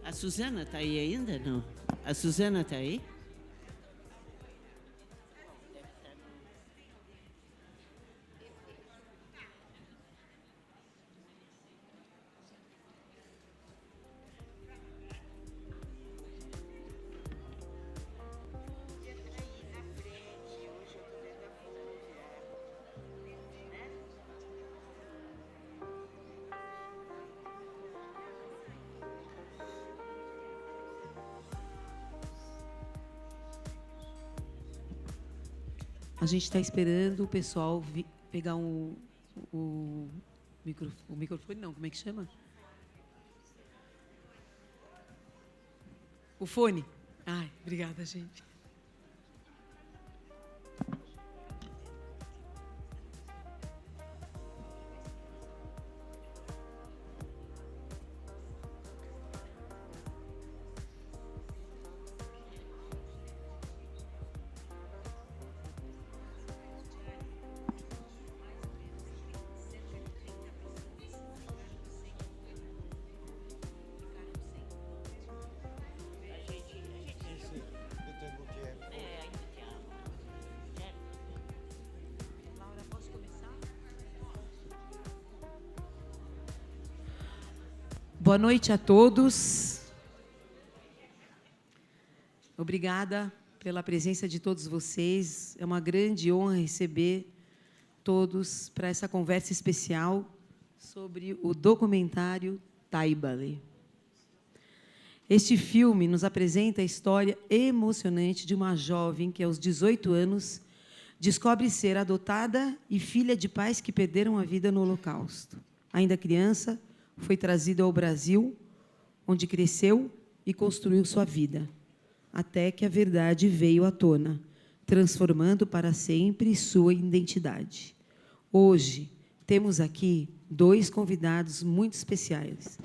A Suzana está aí ainda? Não. A Suzana está aí? A gente está esperando o pessoal pegar o microfone, não, como é que chama? O fone. Ai, obrigada, gente. Boa noite a todos. Obrigada pela presença de todos vocês. É uma grande honra receber todos para essa conversa especial sobre o documentário Taibale. Este filme nos apresenta a história emocionante de uma jovem que, aos 18 anos, descobre ser adotada e filha de pais que perderam a vida no Holocausto. Ainda criança, foi trazida ao Brasil, onde cresceu e construiu sua vida, até que a verdade veio à tona, transformando para sempre sua identidade. Hoje, temos aqui 2 convidados muito especiais.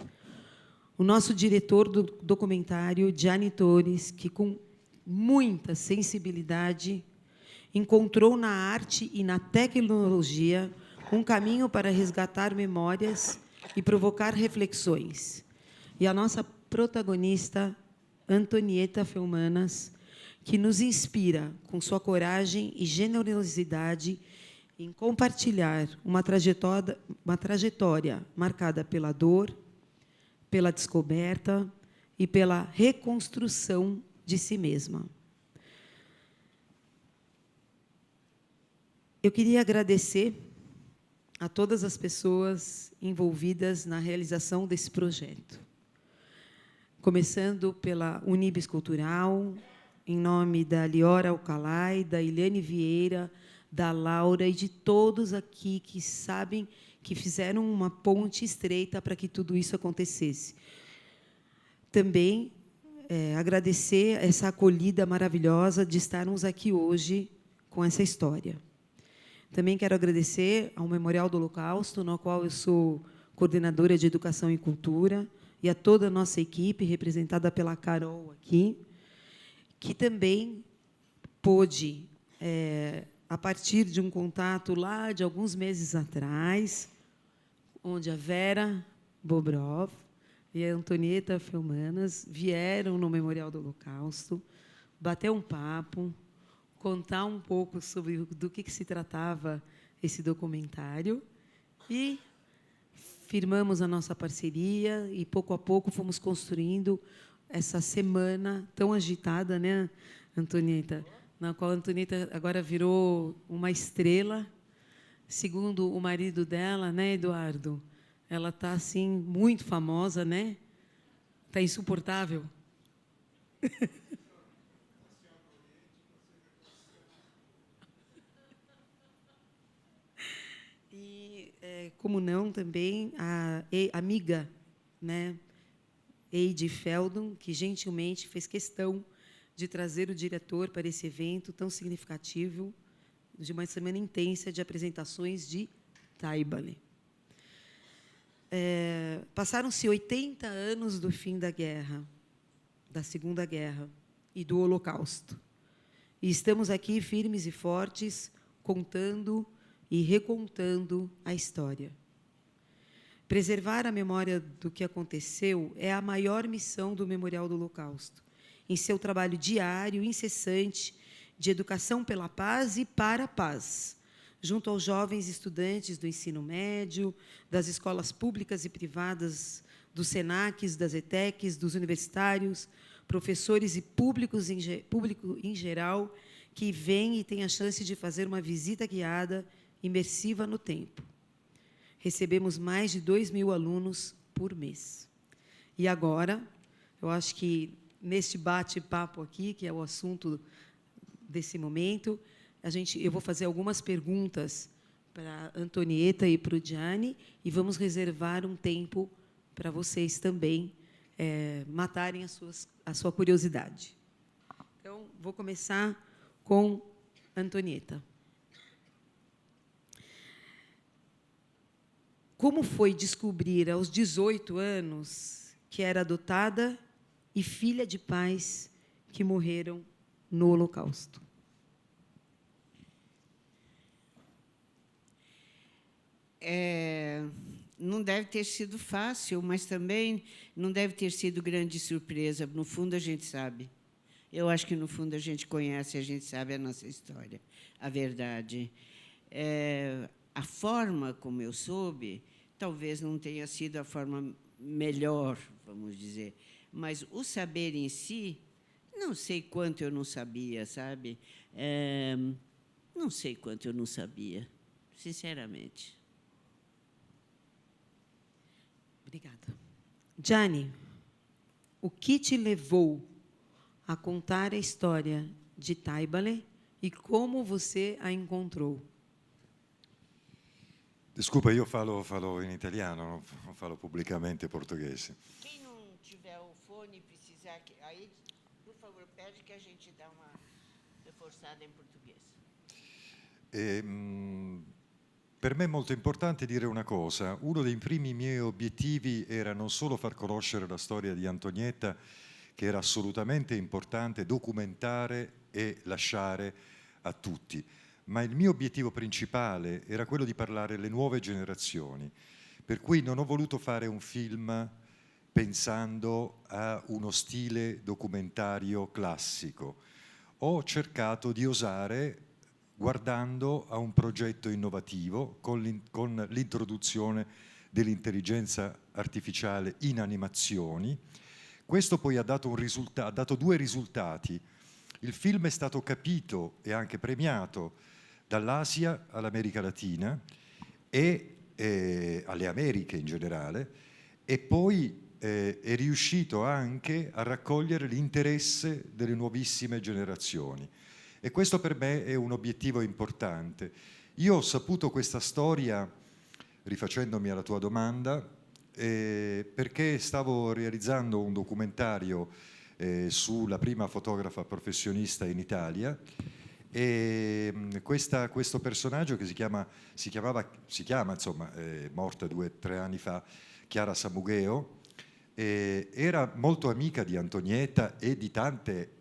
O nosso diretor do documentário, Gianni Torres, que, com muita sensibilidade, encontrou na arte e na tecnologia um caminho para resgatar memórias e provocar reflexões. E a nossa protagonista, Antonieta Felmanas, que nos inspira com sua coragem e generosidade em compartilhar uma trajetória marcada pela dor, pela descoberta e pela reconstrução de si mesma. Eu queria agradecer a todas as pessoas envolvidas na realização desse projeto. Começando pela Unibis Cultural, em nome da Liora Alcalay, da Eliane Vieira, da Laura e de todos aqui que sabem que fizeram uma ponte estreita para que tudo isso acontecesse. Também agradecer essa acolhida maravilhosa de estarmos aqui hoje com essa história. Também quero agradecer ao Memorial do Holocausto, no qual eu sou coordenadora de Educação e Cultura, e a toda a nossa equipe, representada pela Carol aqui, que também pôde, a partir de um contato lá de alguns meses atrás, onde a Vera Bobrov e a Antonieta Felmanas vieram no Memorial do Holocausto, bater um papo, contar um pouco sobre do que se tratava esse documentário e firmamos a nossa parceria e, pouco a pouco, fomos construindo essa semana tão agitada, né, Antonieta? Na qual a Antonieta agora virou uma estrela, segundo o marido dela, né, Eduardo? Ela está, assim, muito famosa, né? Está insuportável. Como não, também a amiga, né, Eide Feldon, que gentilmente fez questão de trazer o diretor para esse evento tão significativo, de uma semana intensa de apresentações de Taibale. Passaram-se 80 anos do fim da guerra, da Segunda Guerra e do Holocausto. E estamos aqui firmes e fortes, contando e recontando a história. Preservar a memória do que aconteceu é a maior missão do Memorial do Holocausto, em seu trabalho diário, incessante, de educação pela paz e para a paz, junto aos jovens estudantes do ensino médio, das escolas públicas e privadas, dos SENACs, das ETECs, dos universitários, professores e público em geral, que vêm e têm a chance de fazer uma visita guiada, imersiva no tempo. Recebemos mais de 2.000 alunos por mês. E agora, eu acho que, neste bate-papo aqui, que é o assunto desse momento, eu vou fazer algumas perguntas para a Antonieta e para o Gianni, e vamos reservar um tempo para vocês também matarem a sua curiosidade. Então, vou começar com a Antonieta. Como foi descobrir, aos 18 anos, que era adotada e filha de pais que morreram no Holocausto? Não deve ter sido fácil, mas também não deve ter sido grande surpresa. No fundo, a gente sabe. Eu acho que, no fundo, a gente conhece, a gente sabe a nossa história, a verdade. A forma como eu soube, talvez não tenha sido a forma melhor, vamos dizer, mas o saber em si, não sei quanto eu não sabia, sabe? Não sei quanto eu não sabia, sinceramente. Obrigada. Gianni, o que te levou a contar a história de Taibale e como você a encontrou? Desculpa, io falo in italiano, non falo pubblicamente portoghese. Quem não tiver o fone precisar, aí, por favor, pede que a gente dá uma reforçada em português. Per me è molto importante dire una cosa. Uno dei primi miei obiettivi era non solo far conoscere la storia di Antonietta, che era assolutamente importante documentare e lasciare a tutti, ma il mio obiettivo principale era quello di parlare alle nuove generazioni, per cui non ho voluto fare un film pensando a uno stile documentario classico. Ho cercato di osare guardando a un progetto innovativo con l'introduzione dell'intelligenza artificiale in animazioni. Questo poi ha dato due risultati. Il film è stato capito e anche premiato dall'Asia all'America Latina e alle Americhe in generale, e poi è riuscito anche a raccogliere l'interesse delle nuovissime generazioni. E questo per me è un obiettivo importante. Io ho saputo questa storia, rifacendomi alla tua domanda, perché stavo realizzando un documentario sulla prima fotografa professionista in Italia, e questo personaggio che si chiama, insomma, è morta 2 o 3 anni fa, Chiara Samugheo, era molto amica di Antonietta e di tante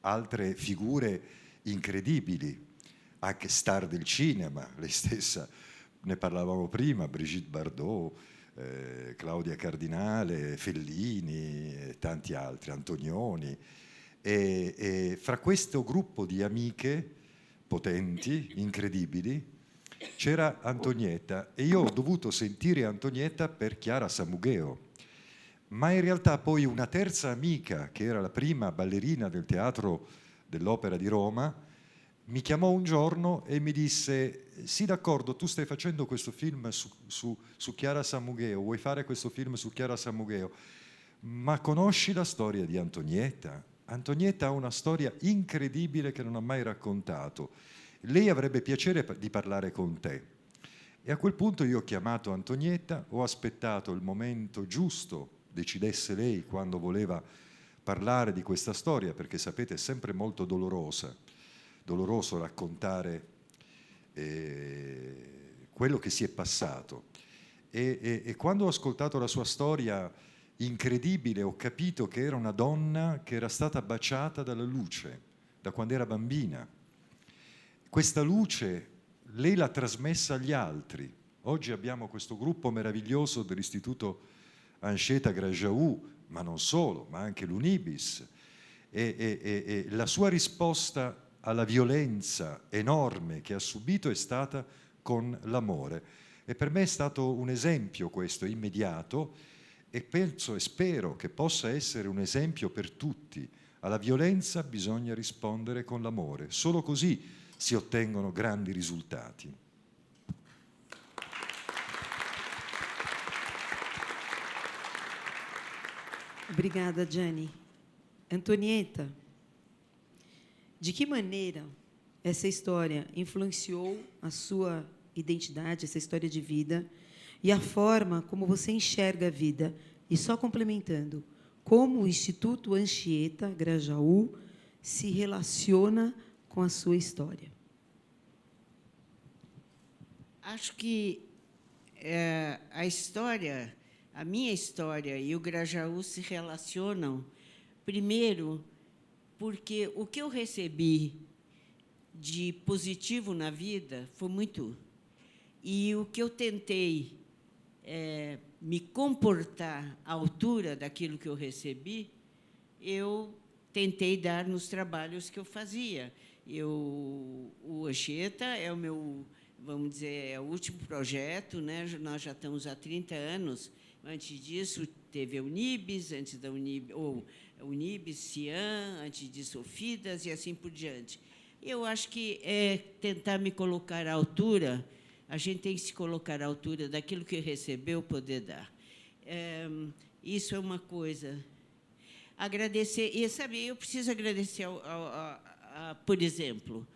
altre figure incredibili, anche star del cinema, lei stessa, ne parlavamo prima, Brigitte Bardot, Claudia Cardinale, Fellini e tanti altri, Antonioni. E fra questo gruppo di amiche potenti, incredibili, c'era Antonietta, e io ho dovuto sentire Antonietta per Chiara Samugheo. Ma in realtà poi una terza amica, che era la prima ballerina del Teatro dell'Opera di Roma, mi chiamò un giorno e mi disse: sì, d'accordo, tu stai facendo questo film su Chiara Samugheo, vuoi fare questo film su Chiara Samugheo, ma conosci la storia di Antonietta? Antonietta ha una storia incredibile che non ha mai raccontato, lei avrebbe piacere di parlare con te. E a quel punto io ho chiamato Antonietta, ho aspettato il momento giusto, decidesse lei quando voleva parlare di questa storia, perché sapete è sempre molto doloroso raccontare quello che si è passato. E quando ho ascoltato la sua storia incredibile, ho capito che era una donna che era stata baciata dalla luce da quando era bambina. Questa luce lei l'ha trasmessa agli altri, Oggi abbiamo questo gruppo meraviglioso dell'Istituto Anchieta Grajaú, ma non solo, ma anche l'Unibis, e la sua risposta alla violenza enorme che ha subito è stata con l'amore. E per me è stato un esempio questo, immediato, e penso e spero che possa essere un esempio per tutti. Alla violenza bisogna rispondere con l'amore, solo così si ottengono grandi risultati. Obrigada, Gianni. Antonieta, de que maneira essa história influenciou a sua identidade, essa história de vida, e a forma como você enxerga a vida? E só complementando, como o Instituto Anchieta Grajaú se relaciona com a sua história? Acho que a minha história e o Grajaú se relacionam, primeiro, porque o que eu recebi de positivo na vida foi muito. E o que eu tentei me comportar à altura daquilo que eu recebi, eu tentei dar nos trabalhos que eu fazia. O Anchieta é o meu, vamos dizer, é o último projeto, né? Nós já estamos há 30 anos. Antes disso, teve a Unibis, antes da Unibis, Cian, antes disso, Fidas, e assim por diante. Eu acho que é tentar me colocar à altura, a gente tem que se colocar à altura daquilo que recebeu, poder dar. Isso é uma coisa. Agradecer, e sabe, eu preciso agradecer, por exemplo,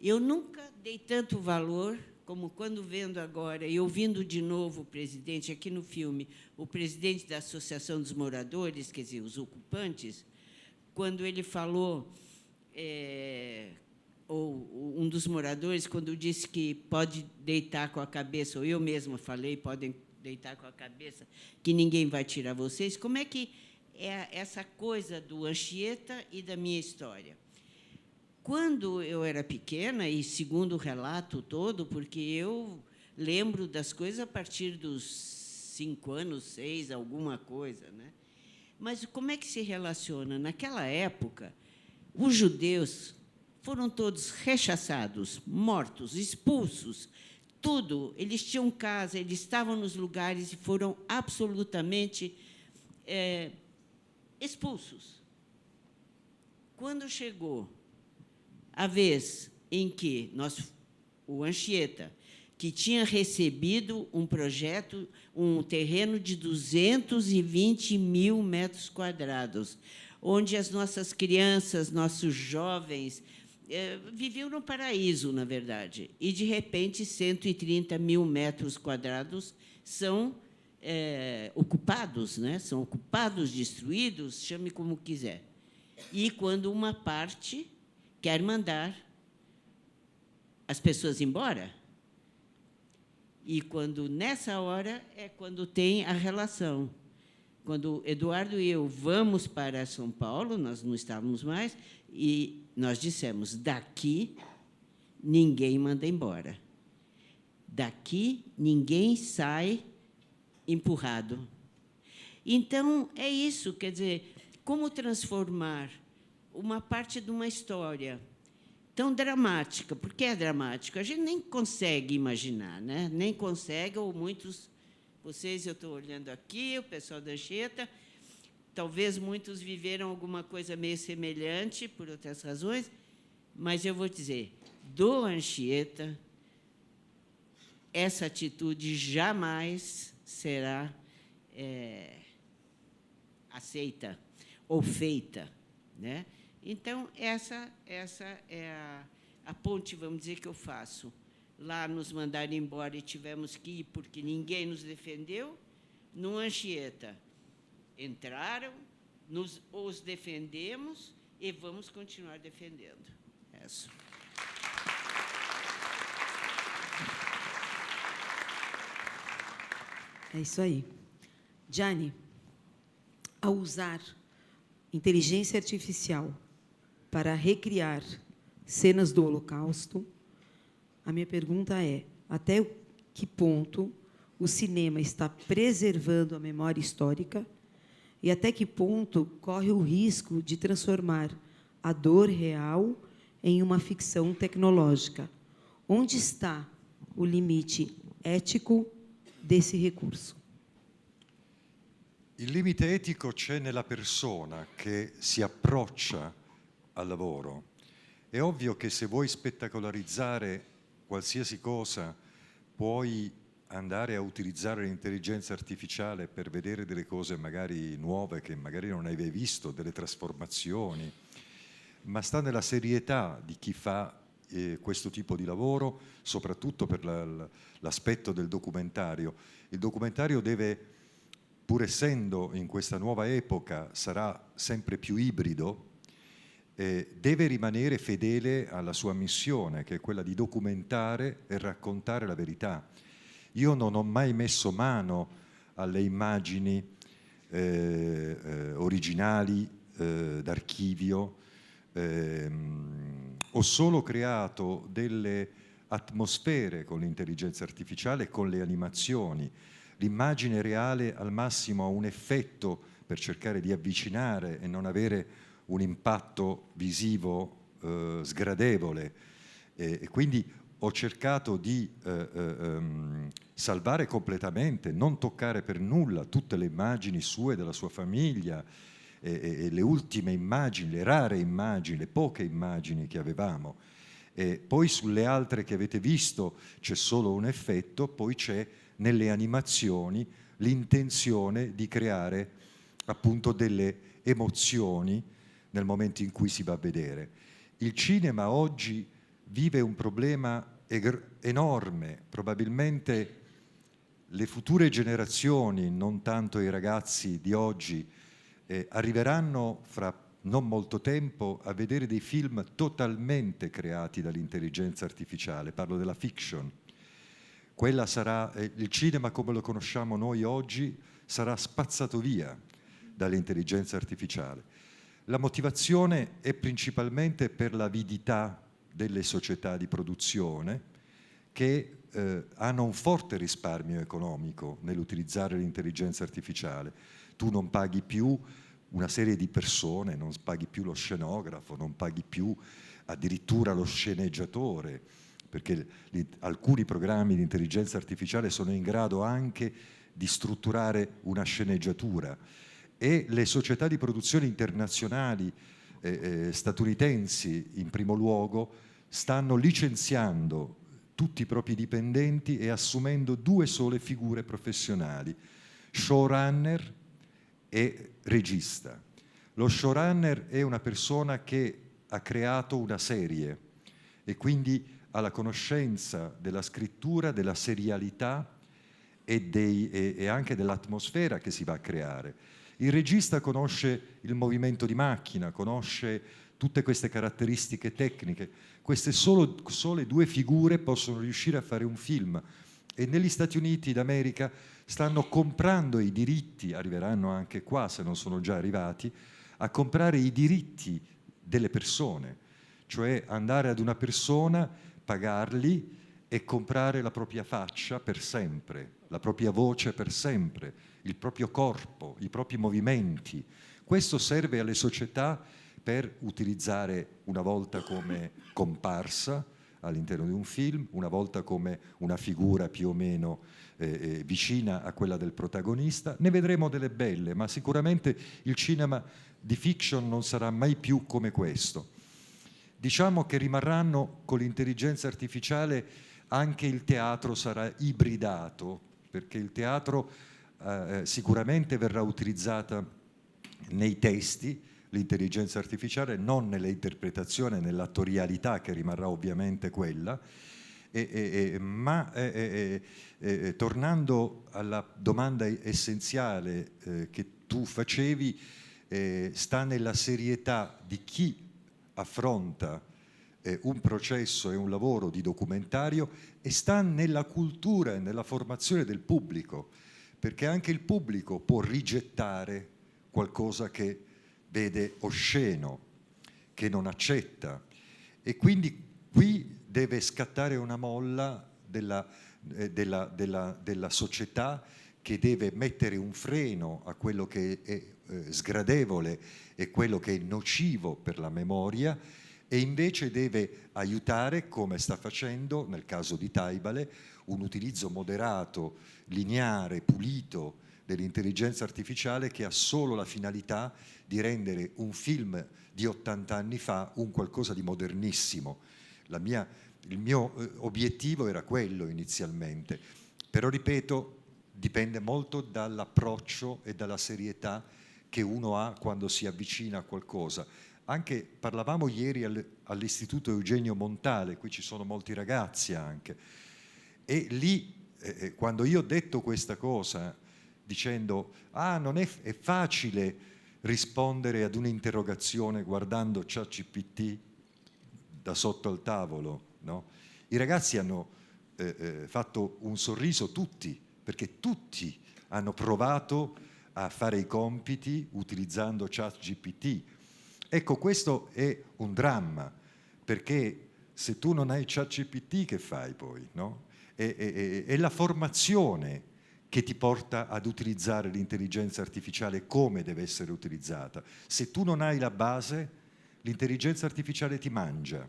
eu nunca dei tanto valor como quando vendo agora e ouvindo de novo o presidente, aqui no filme, o presidente da Associação dos Moradores, quer dizer, os ocupantes, quando ele falou, ou um dos moradores, quando disse que pode deitar com a cabeça, ou eu mesma falei, podem deitar com a cabeça, que ninguém vai tirar vocês, como é que é essa coisa do Anchieta e da minha história? Quando eu era pequena, e segundo o relato todo, porque eu lembro das coisas a partir dos 5 anos, 6, alguma coisa, né? Mas como é que se relaciona? Naquela época, os judeus foram todos rechaçados, mortos, expulsos, tudo. Eles tinham casa, eles estavam nos lugares e foram absolutamente expulsos. Quando chegou a vez em que o Anchieta, que tinha recebido um projeto, um terreno de 220 mil metros quadrados, onde as nossas crianças, nossos jovens, viviam no paraíso, na verdade, e, de repente, 130 mil metros quadrados são ocupados, né? São ocupados, destruídos, chame como quiser. E quando uma parte quer mandar as pessoas embora. E quando, nessa hora, é quando tem a relação. Quando Eduardo e eu vamos para São Paulo, nós não estávamos mais, e nós dissemos, daqui ninguém manda embora. Daqui ninguém sai empurrado. Então, é isso, quer dizer, como transformar uma parte de uma história tão dramática, porque é dramático, a gente nem consegue imaginar, né? Nem consegue, ou muitos, vocês, eu estou olhando aqui, o pessoal da Anchieta, talvez muitos viveram alguma coisa meio semelhante, por outras razões, mas eu vou dizer, do Anchieta, essa atitude jamais será aceita ou feita, né? Então, essa é a ponte, vamos dizer, que eu faço. Lá nos mandaram embora e tivemos que ir porque ninguém nos defendeu. No Anchieta, entraram, os defendemos e vamos continuar defendendo. Isso. É isso aí. Gianni, ao usar inteligência artificial para recriar cenas do Holocausto, a minha pergunta é, até que ponto o cinema está preservando a memória histórica e até que ponto corre o risco de transformar a dor real em uma ficção tecnológica. Onde está o limite ético desse recurso? Il limite etico c'è nella persona che si approccia al lavoro. È ovvio che se vuoi spettacolarizzare qualsiasi cosa, puoi andare a utilizzare l'intelligenza artificiale per vedere delle cose magari nuove che magari non hai mai visto, delle trasformazioni, ma sta nella serietà di chi fa questo tipo di lavoro, soprattutto per l'aspetto del documentario. Il documentario deve, pur essendo in questa nuova epoca, sarà sempre più ibrido, deve rimanere fedele alla sua missione, che è quella di documentare e raccontare la verità. Io non ho mai messo mano alle immagini originali d'archivio, ho solo creato delle atmosfere con l'intelligenza artificiale e con le animazioni. L'immagine reale al massimo ha un effetto per cercare di avvicinare e non avere un impatto visivo sgradevole, e quindi ho cercato di salvare completamente, non toccare per nulla tutte le immagini sue, della sua famiglia, e le ultime immagini, le rare immagini, le poche immagini che avevamo. E poi sulle altre che avete visto c'è solo un effetto, poi c'è nelle animazioni l'intenzione di creare appunto delle emozioni nel momento in cui si va a vedere. Il cinema oggi vive un problema enorme, probabilmente le future generazioni, non tanto i ragazzi di oggi, arriveranno fra non molto tempo a vedere dei film totalmente creati dall'intelligenza artificiale, parlo della fiction. Quella sarà, il cinema come lo conosciamo noi oggi sarà spazzato via dall'intelligenza artificiale. La motivazione è principalmente per l'avidità delle società di produzione che hanno un forte risparmio economico nell'utilizzare l'intelligenza artificiale. Tu non paghi più una serie di persone, non paghi più lo scenografo, non paghi più addirittura lo sceneggiatore, perché alcuni programmi di intelligenza artificiale sono in grado anche di strutturare una sceneggiatura, e le società di produzione internazionali statunitensi in primo luogo stanno licenziando tutti i propri dipendenti e assumendo 2 sole figure professionali: showrunner e regista. Lo showrunner è una persona che ha creato una serie e quindi ha la conoscenza della scrittura, della serialità e anche dell'atmosfera che si va a creare. Il regista conosce il movimento di macchina, conosce tutte queste caratteristiche tecniche. Queste sole 2 figure possono riuscire a fare un film, e negli Stati Uniti d'America stanno comprando i diritti, arriveranno anche qua se non sono già arrivati, a comprare i diritti delle persone, cioè andare ad una persona, pagarli e comprare la propria faccia per sempre, la propria voce per sempre, il proprio corpo, i propri movimenti. Questo serve alle società per utilizzare una volta come comparsa all'interno di un film, una volta come una figura più o meno vicina a quella del protagonista. Ne vedremo delle belle, ma sicuramente il cinema di fiction non sarà mai più come questo. Diciamo che rimarranno con l'intelligenza artificiale, anche il teatro sarà ibridato, perché il teatro sicuramente verrà utilizzata nei testi, l'intelligenza artificiale, non nell'interpretazione, nell'attorialità, che rimarrà ovviamente quella, ma tornando alla domanda essenziale che tu facevi, sta nella serietà di chi affronta un processo e un lavoro di documentario, e sta nella cultura e nella formazione del pubblico, perché anche il pubblico può rigettare qualcosa che vede osceno, che non accetta, e quindi qui deve scattare una molla della della società, che deve mettere un freno a quello che è sgradevole e quello che è nocivo per la memoria, e invece deve aiutare, come sta facendo nel caso di Taibale, un utilizzo moderato, lineare, pulito dell'intelligenza artificiale, che ha solo la finalità di rendere un film di 80 anni fa un qualcosa di modernissimo. Il mio obiettivo era quello inizialmente, però ripeto, dipende molto dall'approccio e dalla serietà che uno ha quando si avvicina a qualcosa. Anche parlavamo ieri all'Istituto Eugenio Montale, qui ci sono molti ragazzi anche, e lì quando io ho detto questa cosa, dicendo non è facile rispondere ad un'interrogazione guardando ChatGPT da sotto al tavolo, no? I ragazzi hanno fatto un sorriso tutti, perché tutti hanno provato a fare i compiti utilizzando ChatGPT. Ecco, questo è un dramma, perché se tu non hai ChatGPT, che fai poi, no? È la formazione che ti porta ad utilizzare l'intelligenza artificiale come deve essere utilizzata. Se tu non hai la base, l'intelligenza artificiale ti mangia.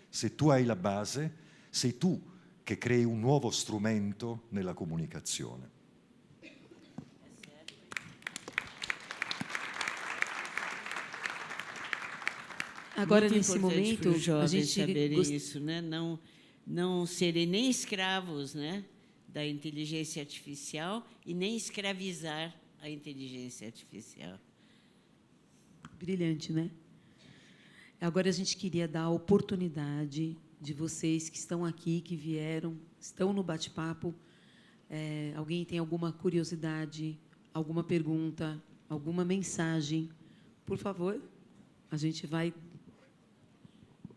Se tu hai la base, sei tu che crei un nuovo strumento nella comunicazione. Agora, Muito nesse importante momento, para os a jovens gente saberem isso, né? Não serem nem escravos, né, da inteligência artificial e nem escravizar a inteligência artificial. Brilhante, né? Agora a gente queria dar a oportunidade de vocês que estão aqui, que vieram, estão no bate-papo. Alguém tem alguma curiosidade, alguma pergunta, alguma mensagem? Por favor, a gente vai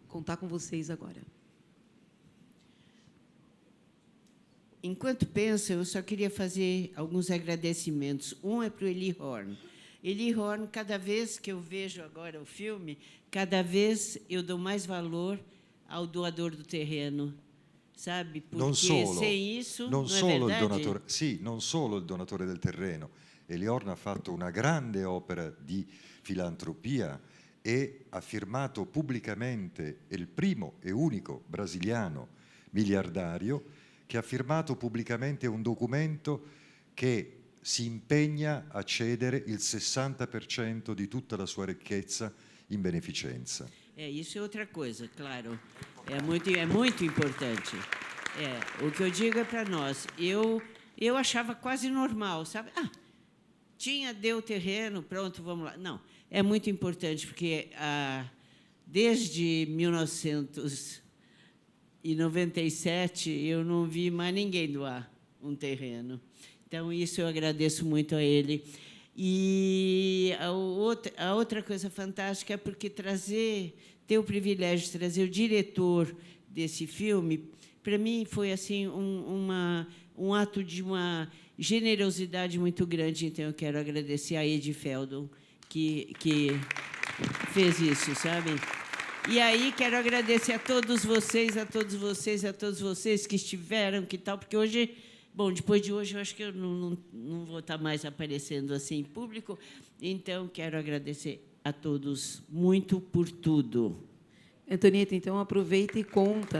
contar com vocês agora. Enquanto pensam, eu só queria fazer alguns agradecimentos. Um é para o Eli Horn. Eli Horn, cada vez que eu vejo agora o filme, cada vez eu dou mais valor ao doador do terreno, sabe? Porque sem isso, não é verdade? Sì, non solo il donatore del terreno. Eli Horn ha fatto una grande opera di filantropia e ha firmato pubblicamente, è il primo e unico brasiliano miliardario che ha firmato pubblicamente un documento che si impegna a cedere il 60% di tutta la sua ricchezza in beneficenza. Isso é outra coisa, claro. É muito importante. O que eu digo é para nós. Eu achava quase normal, sabe? Deu terreno, pronto, vamos lá. Não, é muito importante, porque desde 1997 eu não vi mais ninguém doar um terreno. Então, isso eu agradeço muito a ele. E a outra coisa fantástica é porque ter o privilégio de trazer o diretor desse filme, para mim foi assim um ato de uma generosidade muito grande. Então, eu quero agradecer a Edi Feldon, que fez isso, sabe? E aí, quero agradecer a todos vocês que estiveram, que tal, porque hoje... Bom, depois de hoje, eu acho que eu não vou estar mais aparecendo assim em público, então quero agradecer a todos muito por tudo. Antonieta, então aproveita e conta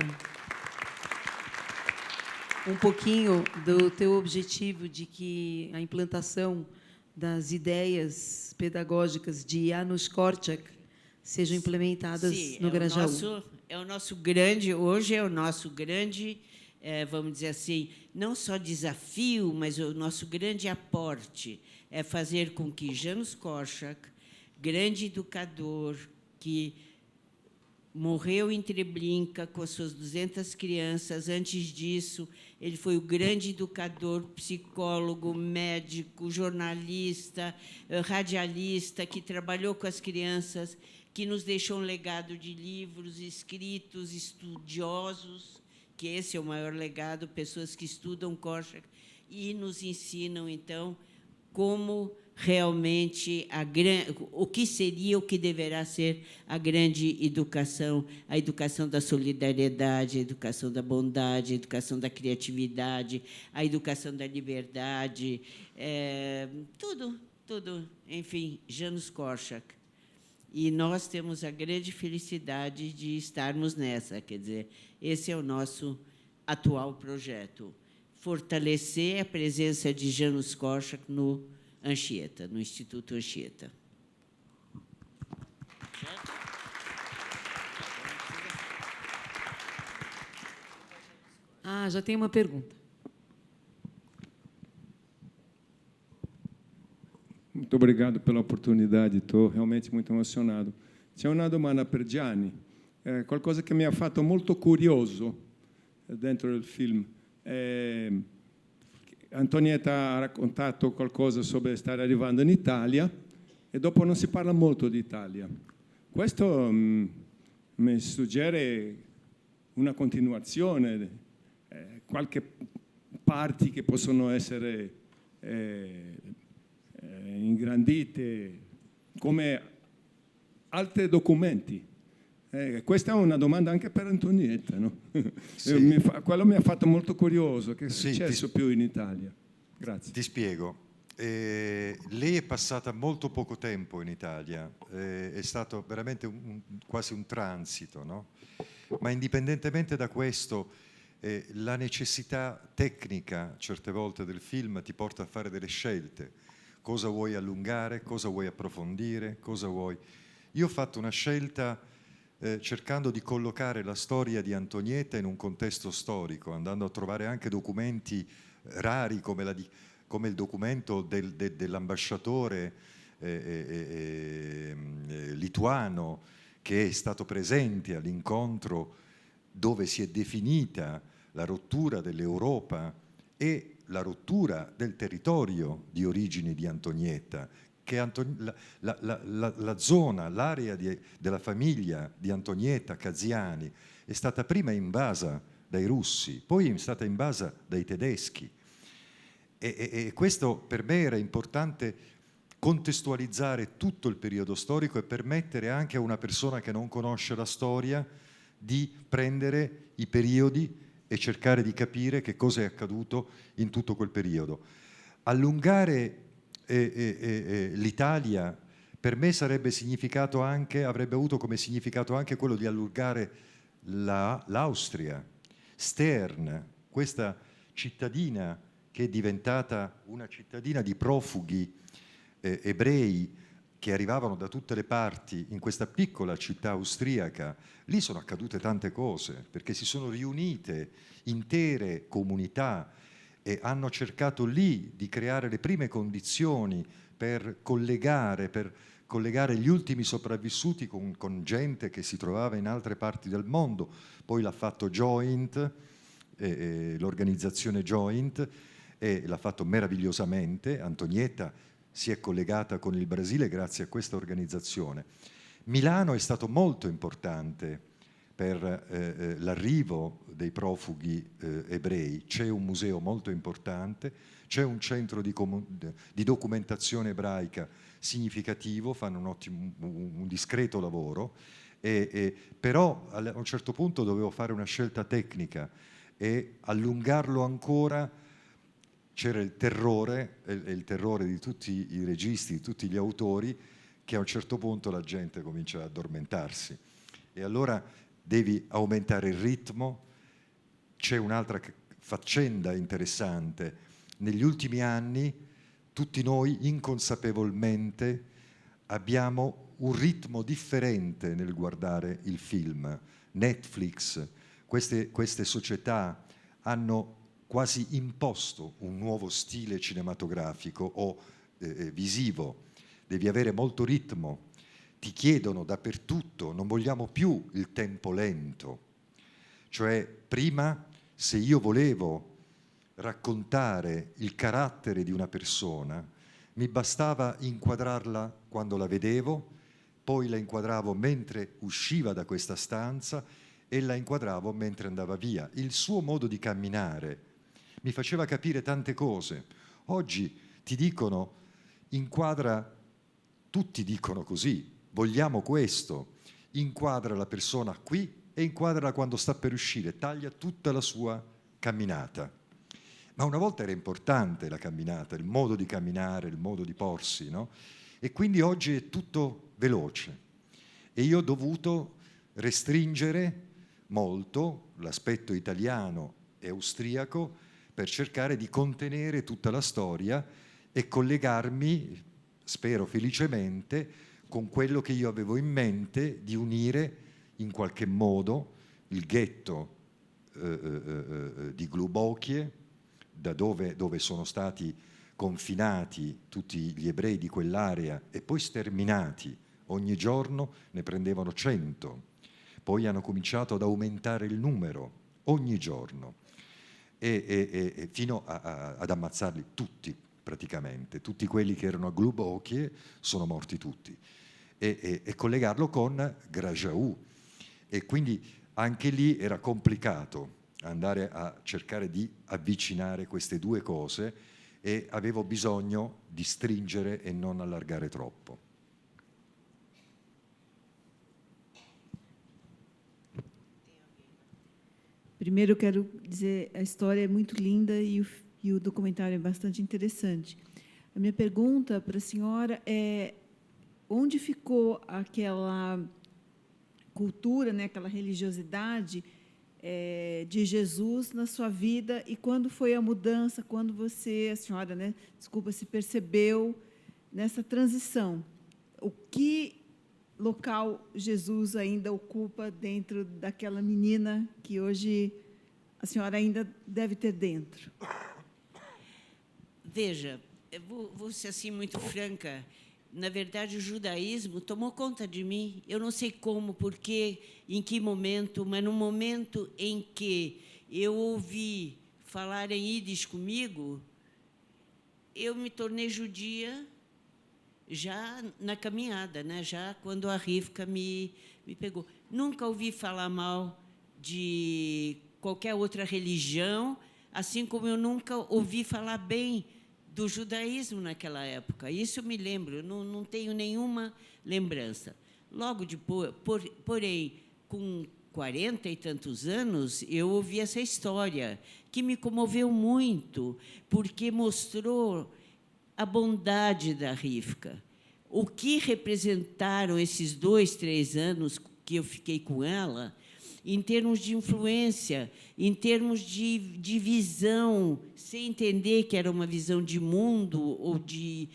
um pouquinho do teu objetivo de que a implantação das ideias pedagógicas de Janusz Korczak sejam implementadas no Grajaú. Hoje é o nosso grande, vamos dizer assim, não só desafio, mas o nosso grande aporte é fazer com que Janusz Korczak, grande educador, que morreu em Treblinka com as suas 200 crianças. Antes disso, ele foi o grande educador, psicólogo, médico, jornalista, radialista, que trabalhou com as crianças, que nos deixou um legado de livros escritos, estudiosos, que esse é o maior legado, pessoas que estudam Korczak e nos ensinam, então, como realmente o que seria, o que deverá ser a grande educação, a educação da solidariedade, a educação da bondade, a educação da criatividade, a educação da liberdade, tudo, enfim, Janusz Korczak. E nós temos a grande felicidade de estarmos nessa, quer dizer, esse é o nosso atual projeto, fortalecer a presença de Janusz Korczak no Anchieta, no Instituto Anchieta. Já tem uma pergunta. Muito obrigado pela oportunidade, estou realmente muito emocionado. C'è una domanda per Gianni, qualcosa che mi ha fatto molto curioso dentro il film. Antonietta ha raccontato qualcosa sobre stare arrivando in Italia e dopo non si parla molto di Italia. Questo mi suggerisce una continuazione, qualche parti che possono essere ingrandite come altri documenti. Questa è una domanda anche per Antonietta, no? Sì. Quello mi ha fatto molto curioso, che è Sì, successo più in Italia. Grazie. Ti spiego. Lei è passata molto poco tempo in Italia, è stato veramente quasi un transito, no? Ma indipendentemente da questo, la necessità tecnica certe volte del film ti porta a fare delle scelte. Cosa vuoi allungare, cosa vuoi approfondire, cosa vuoi... Io ho fatto una scelta cercando di collocare la storia di Antonietta in un contesto storico, andando a trovare anche documenti rari come il documento dell'ambasciatore lituano che è stato presente all'incontro dove si è definita la rottura dell'Europa e la rottura del territorio di origini di Antonietta, che la zona, l'area della famiglia di Antonietta Caziani è stata prima invasa dai russi, poi è stata invasa dai tedeschi. E questo per me era importante contestualizzare tutto il periodo storico e permettere anche a una persona che non conosce la storia di prendere i periodi e cercare di capire che cosa è accaduto in tutto quel periodo. Allungare l'Italia per me avrebbe avuto come significato anche quello di allungare l'Austria. Stern, questa cittadina che è diventata una cittadina di profughi ebrei che arrivavano da tutte le parti in questa piccola città austriaca, lì sono accadute tante cose, perché si sono riunite intere comunità e hanno cercato lì di creare le prime condizioni per collegare gli ultimi sopravvissuti con gente che si trovava in altre parti del mondo. Poi l'ha fatto Joint, l'organizzazione Joint, e l'ha fatto meravigliosamente. Antonietta si è collegata con il Brasile grazie a questa organizzazione. Milano è stato molto importante per l'arrivo dei profughi ebrei. C'è un museo molto importante, c'è un centro di documentazione ebraica significativo, fanno un discreto lavoro, però a un certo punto dovevo fare una scelta tecnica e allungarlo ancora. C'era il terrore di tutti i registi, di tutti gli autori, che a un certo punto la gente comincia ad addormentarsi. E allora devi aumentare il ritmo. C'è un'altra faccenda interessante. Negli ultimi anni tutti noi inconsapevolmente abbiamo un ritmo differente nel guardare il film. Netflix, queste società hanno quasi imposto un nuovo stile cinematografico o visivo. Devi avere molto ritmo, ti chiedono dappertutto, non vogliamo più il tempo lento. Cioè, prima, se io volevo raccontare il carattere di una persona, mi bastava inquadrarla quando la vedevo, poi la inquadravo mentre usciva da questa stanza e la inquadravo mentre andava via. Il suo modo di camminare mi faceva capire tante cose. Oggi ti dicono inquadra, tutti dicono così, vogliamo questo, inquadra la persona qui e inquadra quando sta per uscire, taglia tutta la sua camminata. Ma una volta era importante la camminata, il modo di camminare, il modo di porsi, no? E quindi oggi è tutto veloce. E io ho dovuto restringere molto l'aspetto italiano e austriaco per cercare di contenere tutta la storia e collegarmi, spero felicemente, con quello che io avevo in mente di unire in qualche modo il ghetto di Glubokie, da dove sono stati confinati tutti gli ebrei di quell'area e poi sterminati. Ogni giorno ne prendevano 100, poi hanno cominciato ad aumentare il numero ogni giorno e fino ad ammazzarli tutti praticamente. Tutti quelli che erano a Glubokie sono morti tutti. E collegarlo con Grajaú. E quindi anche lì era complicato andare a cercare di avvicinare queste due cose e avevo bisogno di stringere e non allargare troppo. Primeiro, eu quero dizer, a história é muito linda e o documentário é bastante interessante. A minha pergunta para a senhora é: onde ficou aquela cultura, né, aquela religiosidade de Jesus na sua vida, e quando foi a mudança, quando você, a senhora, né, desculpa, se percebeu nessa transição? O que local Jesus ainda ocupa dentro daquela menina que hoje a senhora ainda deve ter dentro? Veja, eu vou ser assim muito franca. Na verdade, o judaísmo tomou conta de mim. Eu não sei como, porquê, em que momento, mas no momento em que eu ouvi falar em Yiddish comigo, eu me tornei judia já na caminhada, né? Já quando a Rivka me pegou. Nunca ouvi falar mal de qualquer outra religião, assim como eu nunca ouvi falar bem do judaísmo naquela época. Isso eu me lembro, eu não tenho nenhuma lembrança. Logo depois, porém, com 40 e tantos anos, eu ouvi essa história, que me comoveu muito, porque mostrou a bondade da Rivka. O que representaram esses 2, 3 anos que eu fiquei com ela, em termos de influência, em termos de visão, sem entender que era uma visão de mundo ou de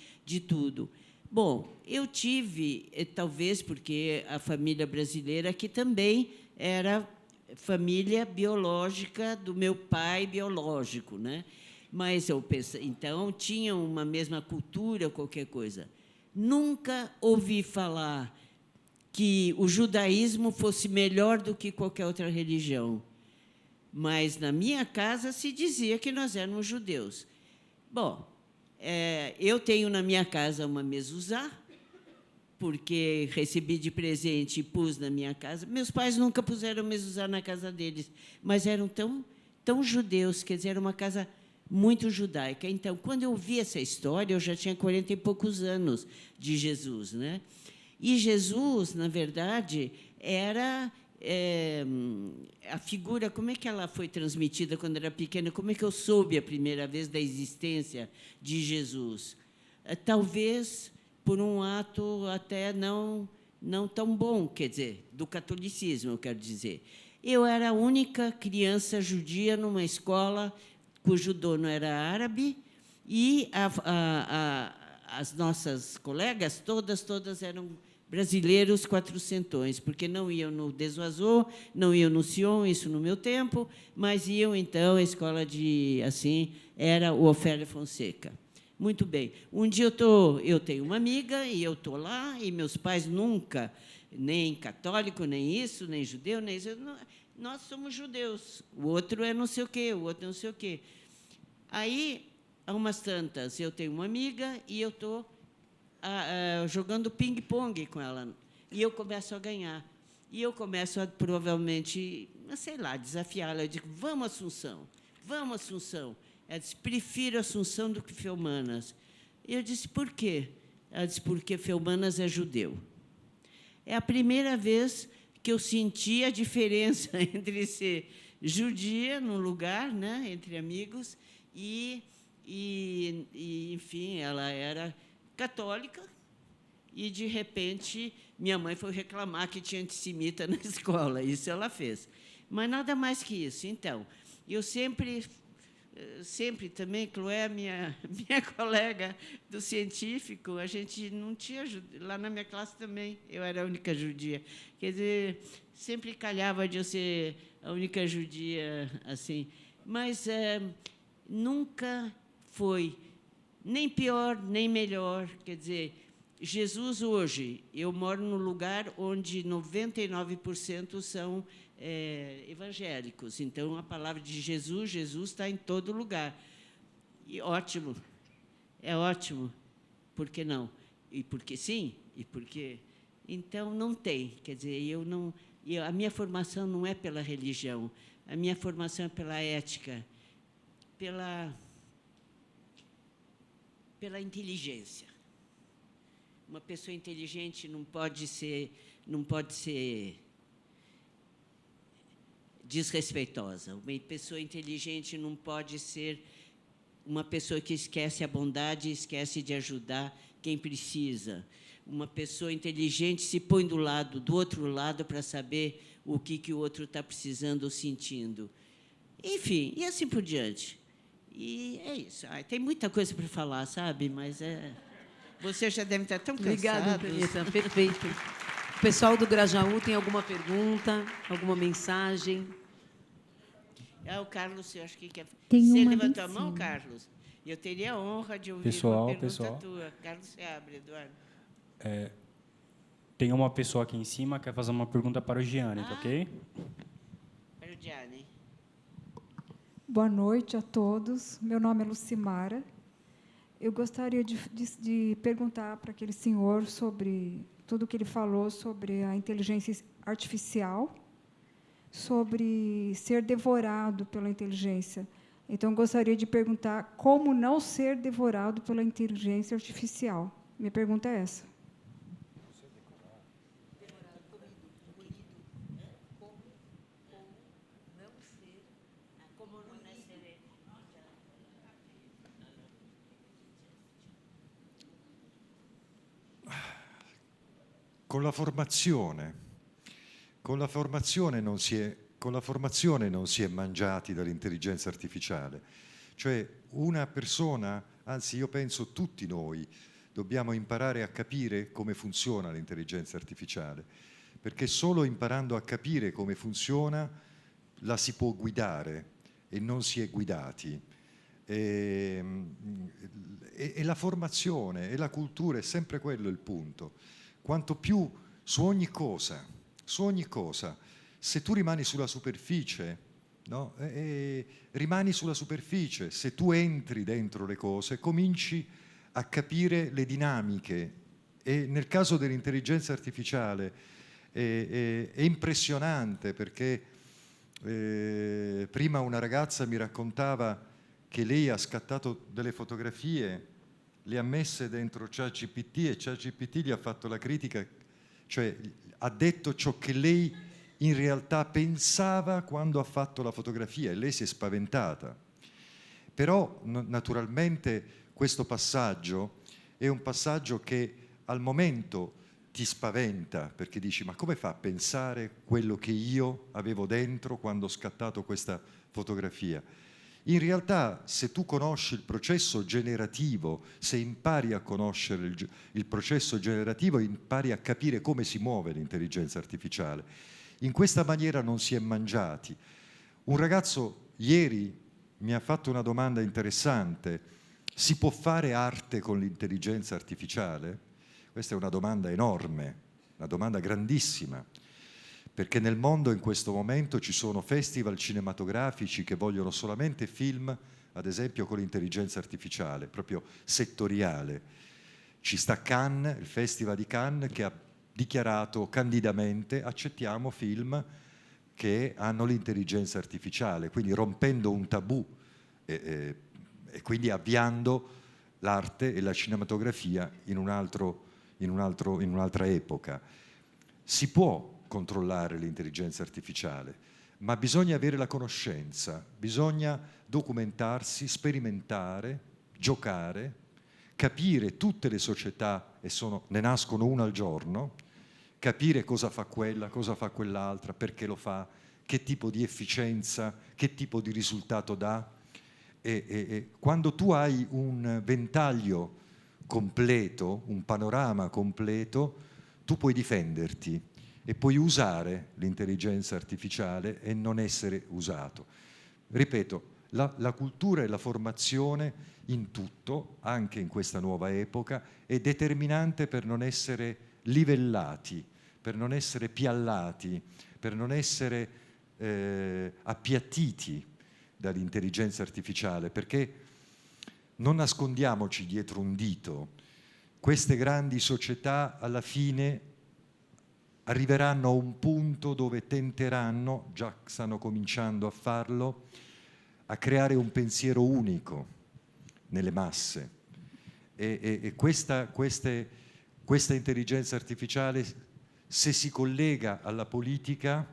tudo. Bom, eu tive, talvez porque a família brasileira, que também era família biológica do meu pai biológico, né? Mas eu pensei, então, tinham uma mesma cultura, qualquer coisa. Nunca ouvi falar que o judaísmo fosse melhor do que qualquer outra religião. Mas, na minha casa, se dizia que nós éramos judeus. Bom, eu tenho na minha casa uma mezuzá, porque recebi de presente e pus na minha casa. Meus pais nunca puseram mezuzá na casa deles, mas eram tão judeus, quer dizer, era uma casa muito judaica. Então, quando eu vi essa história, eu já tinha 40 e poucos anos de Jesus, né? E Jesus, na verdade, era a figura. Como é que ela foi transmitida quando era pequena? Como é que eu soube a primeira vez da existência de Jesus? Talvez por um ato até não tão bom, quer dizer, do catolicismo, eu quero dizer. Eu era a única criança judia numa escola cujo dono era árabe, e as nossas colegas, todas eram brasileiros quatrocentões, porque não iam no Desoazô, não iam no Sion, isso no meu tempo, mas iam, então, à escola de, assim, era o Ofélia Fonseca. Muito bem. Um dia eu tenho uma amiga, e eu estou lá, e meus pais nunca, nem católico, nem isso, nem judeu, nem isso. Nós somos judeus, o outro é não sei o quê, o outro não sei o quê. Aí, há umas tantas, eu tenho uma amiga e eu estou jogando ping-pong com ela, e eu começo a ganhar. E eu começo a, provavelmente, sei lá, desafiá-la. Eu digo, vamos, Assunção, vamos, Assunção. Ela disse, prefiro Assunção do que Felmanas. Eu disse, por quê? Ela disse, porque Felmanas é judeu. É a primeira vez que eu senti a diferença entre ser judia num lugar, né, entre amigos, e, enfim, ela era católica, e, de repente, minha mãe foi reclamar que tinha antissemita na escola. Isso ela fez. Mas nada mais que isso. Então, eu sempre também, Chloé, minha colega do científico, a gente não tinha... Lá na minha classe também, eu era a única judia. Quer dizer, sempre calhava de eu ser a única judia, assim. Mas nunca foi nem pior, nem melhor. Quer dizer, Jesus, hoje, eu moro num lugar onde 99% são evangélicos. Então, a palavra de Jesus está em todo lugar. E ótimo, é ótimo. Por que não? E porque sim, e porque... Então, não tem. Quer dizer, a minha formação não é pela religião, a minha formação é pela ética, pela inteligência. Uma pessoa inteligente não pode ser desrespeitosa. Uma pessoa inteligente não pode ser uma pessoa que esquece a bondade e esquece de ajudar quem precisa. Uma pessoa inteligente se põe do outro lado, para saber o que o outro está precisando ou sentindo. Enfim, e assim por diante. E é isso. Tem muita coisa para falar, sabe? Mas você já deve estar tão cansado. Obrigada, Antonieta. Perfeito. O pessoal do Grajaú tem alguma pergunta, alguma mensagem? O Carlos, eu acho que quer... Tem Você uma levantou a ali em mão, cima. Carlos? Eu teria a honra de ouvir Pessoal, uma pergunta pessoal. tua. Carlos, você abre, Eduardo. Tem uma pessoa aqui em cima que quer fazer uma pergunta para o Gianni, tá ok? Para o Gianni. Boa noite a todos. Meu nome é Lucimara. Eu gostaria de perguntar para aquele senhor sobre tudo que ele falou sobre a inteligência artificial, sobre ser devorado pela inteligência. Então, gostaria de perguntar como não ser devorado pela inteligência artificial. Minha pergunta é essa. Con la formazione non si è mangiati dall'intelligenza artificiale. Cioè una persona, anzi io penso tutti noi, dobbiamo imparare a capire come funziona l'intelligenza artificiale, perché solo imparando a capire come funziona la si può guidare e non si è guidati. E la formazione e la cultura è sempre quello il punto. Quanto più su ogni cosa, se tu rimani sulla superficie, no? Rimani sulla superficie, se tu entri dentro le cose, cominci a capire le dinamiche. E nel caso dell'intelligenza artificiale è impressionante, perché prima una ragazza mi raccontava che lei ha scattato delle fotografie, le ha messe dentro ChatGPT e ChatGPT gli ha fatto la critica, cioè ha detto ciò che lei in realtà pensava quando ha fatto la fotografia, e lei si è spaventata. Però naturalmente questo passaggio è un passaggio che al momento ti spaventa, perché dici: ma come fa a pensare quello che io avevo dentro quando ho scattato questa fotografia? In realtà, se tu conosci il processo generativo, se impari a conoscere il processo generativo, impari a capire come si muove l'intelligenza artificiale. In questa maniera non si è mangiati. Un ragazzo ieri mi ha fatto una domanda interessante: si può fare arte con l'intelligenza artificiale? Questa è una domanda enorme, una domanda grandissima, perché nel mondo in questo momento ci sono festival cinematografici che vogliono solamente film, ad esempio con l'intelligenza artificiale, proprio settoriale. Ci sta Cannes, il Festival di Cannes, che ha dichiarato candidamente: accettiamo film che hanno l'intelligenza artificiale, quindi rompendo un tabù e quindi avviando l'arte e la cinematografia in un'altra epoca. Si può controllare l'intelligenza artificiale, ma bisogna avere la conoscenza, bisogna documentarsi, sperimentare, giocare, capire tutte le società, e ne nascono una al giorno, capire cosa fa quella, cosa fa quell'altra, perché lo fa, che tipo di efficienza, che tipo di risultato dà. E quando tu hai un ventaglio completo, un panorama completo, tu puoi difenderti e puoi usare l'intelligenza artificiale e non essere usato. Ripeto, la cultura e la formazione in tutto, anche in questa nuova epoca, è determinante per non essere livellati, per non essere piallati, per non essere appiattiti dall'intelligenza artificiale, perché non nascondiamoci dietro un dito, queste grandi società alla fine arriveranno a un punto dove tenteranno, già stanno cominciando a farlo, a creare un pensiero unico nelle masse. E questa intelligenza artificiale, se si collega alla politica,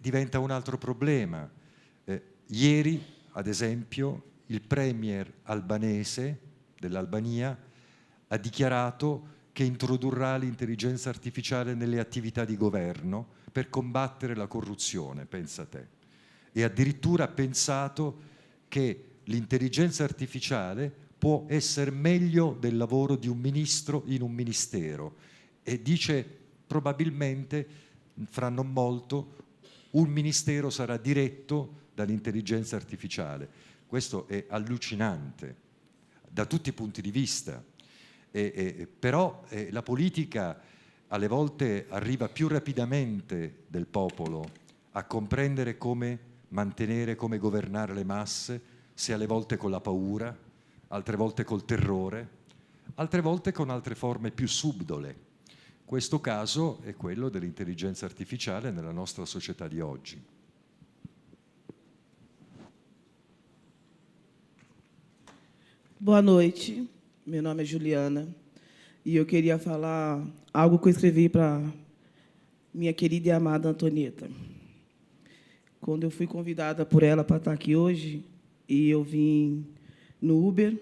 diventa un altro problema. Ieri, ad esempio, il premier albanese dell'Albania ha dichiarato che introdurrà l'intelligenza artificiale nelle attività di governo per combattere la corruzione, pensa te. E addirittura ha pensato che l'intelligenza artificiale può essere meglio del lavoro di un ministro in un ministero, e dice probabilmente fra non molto un ministero sarà diretto dall'intelligenza artificiale. Questo è allucinante da tutti i punti di vista, però la politica alle volte arriva più rapidamente del popolo a comprendere come mantenere, come governare le masse, se alle volte con la paura, altre volte col terrore, altre volte con altre forme più subdole. Questo caso è quello dell'intelligenza artificiale nella nostra società di oggi. Boa noite, meu nome é Juliana e eu queria falar algo que eu escrevi para minha querida e amada Antonieta. Quando eu fui convidada por ela para estar aqui hoje, e eu vim no Uber,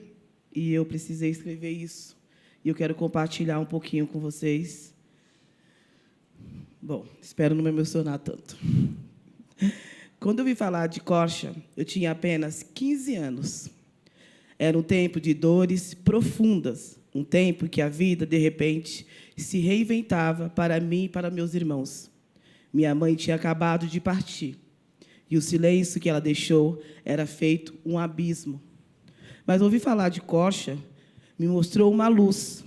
e eu precisei escrever isso, e eu quero compartilhar um pouquinho com vocês. Bom, espero não me emocionar tanto. Quando eu vim falar de Corcha, eu tinha apenas 15 anos. Era um tempo de dores profundas, um tempo que a vida, de repente, se reinventava para mim e para meus irmãos. Minha mãe tinha acabado de partir, e o silêncio que ela deixou era feito um abismo. Mas ouvir falar de Corcha me mostrou uma luz,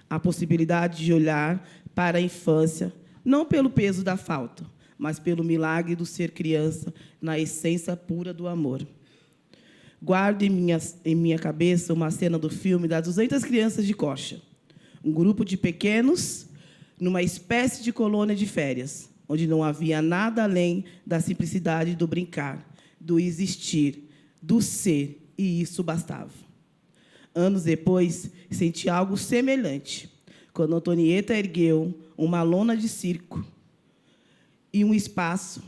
a possibilidade de olhar para a infância, não pelo peso da falta, mas pelo milagre do ser criança, na essência pura do amor. Guardo em minha cabeça uma cena do filme das 200 crianças de Corcha. Um grupo de pequenos numa espécie de colônia de férias, onde não havia nada além da simplicidade do brincar, do existir, do ser, e isso bastava. Anos depois, senti algo semelhante, quando Antonieta ergueu uma lona de circo e um espaço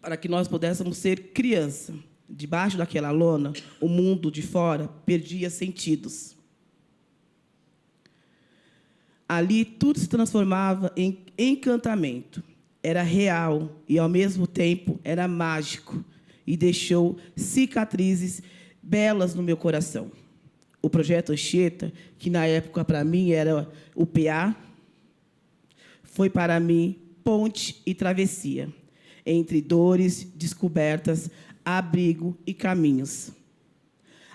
para que nós pudéssemos ser criança. Debaixo daquela lona, o mundo de fora perdia sentidos. Ali, tudo se transformava em encantamento. Era real e, ao mesmo tempo, era mágico e deixou cicatrizes belas no meu coração. O projeto Anchieta, que na época para mim era o PA, foi para mim ponte e travessia, entre dores, descobertas, abrigo e caminhos.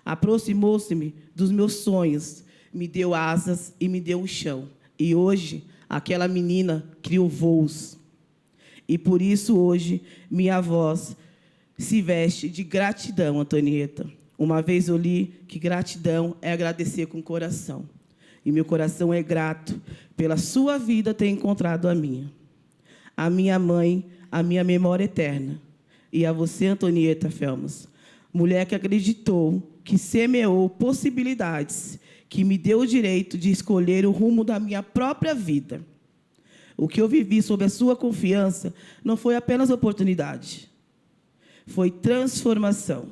Aproximou-se-me dos meus sonhos, me deu asas e me deu um chão. E hoje, aquela menina criou voos. E por isso, hoje, minha voz se veste de gratidão, Antonieta. Uma vez eu li que gratidão é agradecer com o coração. E meu coração é grato pela sua vida ter encontrado a minha. A minha mãe, a minha memória eterna. E a você, Antonieta Felmas, mulher que acreditou que semeou possibilidades, que me deu o direito de escolher o rumo da minha própria vida. O que eu vivi sob a sua confiança não foi apenas oportunidade, foi transformação,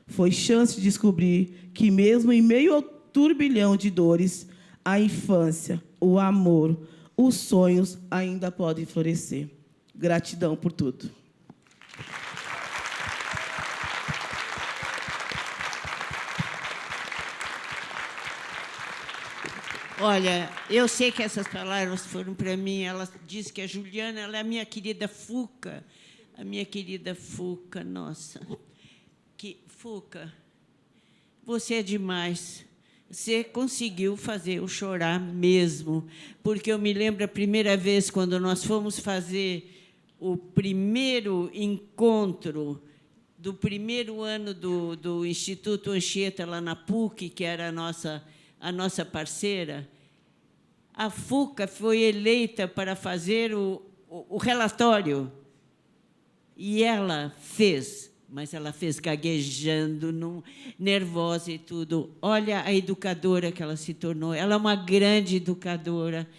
foi chance de descobrir que, mesmo em meio ao turbilhão de dores, a infância, o amor, os sonhos ainda podem florescer. Gratidão por tudo. Olha, eu sei que essas palavras foram para mim. Ela disse que a Juliana, ela é a minha querida Fuca. A minha querida Fuca, nossa. Fuca, você é demais. Você conseguiu fazer eu chorar mesmo. Porque eu me lembro a primeira vez, quando nós fomos fazer o primeiro encontro do primeiro ano do Instituto Anchieta, lá na PUC, que era a nossa parceira, a Fuca foi eleita para fazer o relatório. E ela fez, mas ela fez gaguejando, nervosa e tudo. Olha a educadora que ela se tornou. Ela é uma grande educadora.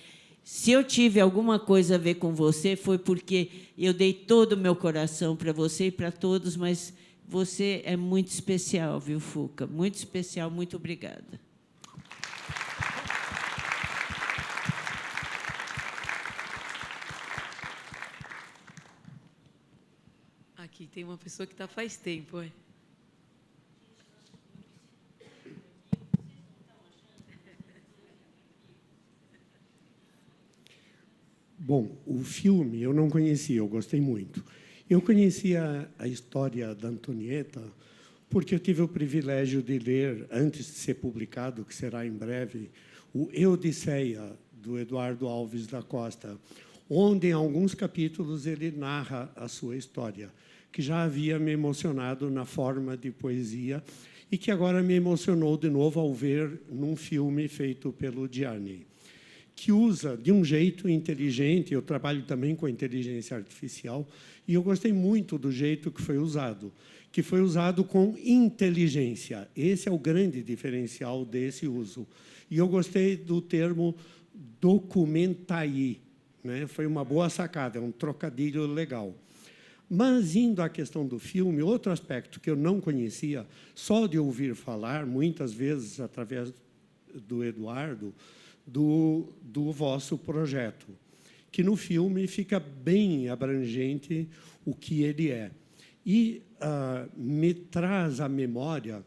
Se eu tive alguma coisa a ver com você, foi porque eu dei todo o meu coração para você e para todos, mas você é muito especial, viu, Fuca? Muito especial, muito obrigada. Aqui tem uma pessoa que está faz tempo. É? Bom, o filme eu não conhecia, eu gostei muito. Eu conhecia a história da Antonieta porque eu tive o privilégio de ler, antes de ser publicado, que será em breve, o Eudisseia, do Eduardo Alves da Costa, onde, em alguns capítulos, ele narra a sua história, que já havia me emocionado na forma de poesia e que agora me emocionou de novo ao ver num filme feito pelo Gianni, que usa de um jeito inteligente. Eu trabalho também com a inteligência artificial e eu gostei muito do jeito que foi usado com inteligência. Esse é o grande diferencial desse uso. E eu gostei do termo documentai, né? Foi uma boa sacada, é um trocadilho legal. Mas, indo à questão do filme, outro aspecto que eu não conhecia, só de ouvir falar, muitas vezes através do Eduardo, do vosso projeto, que no filme fica bem abrangente o que ele é. E me traz à memória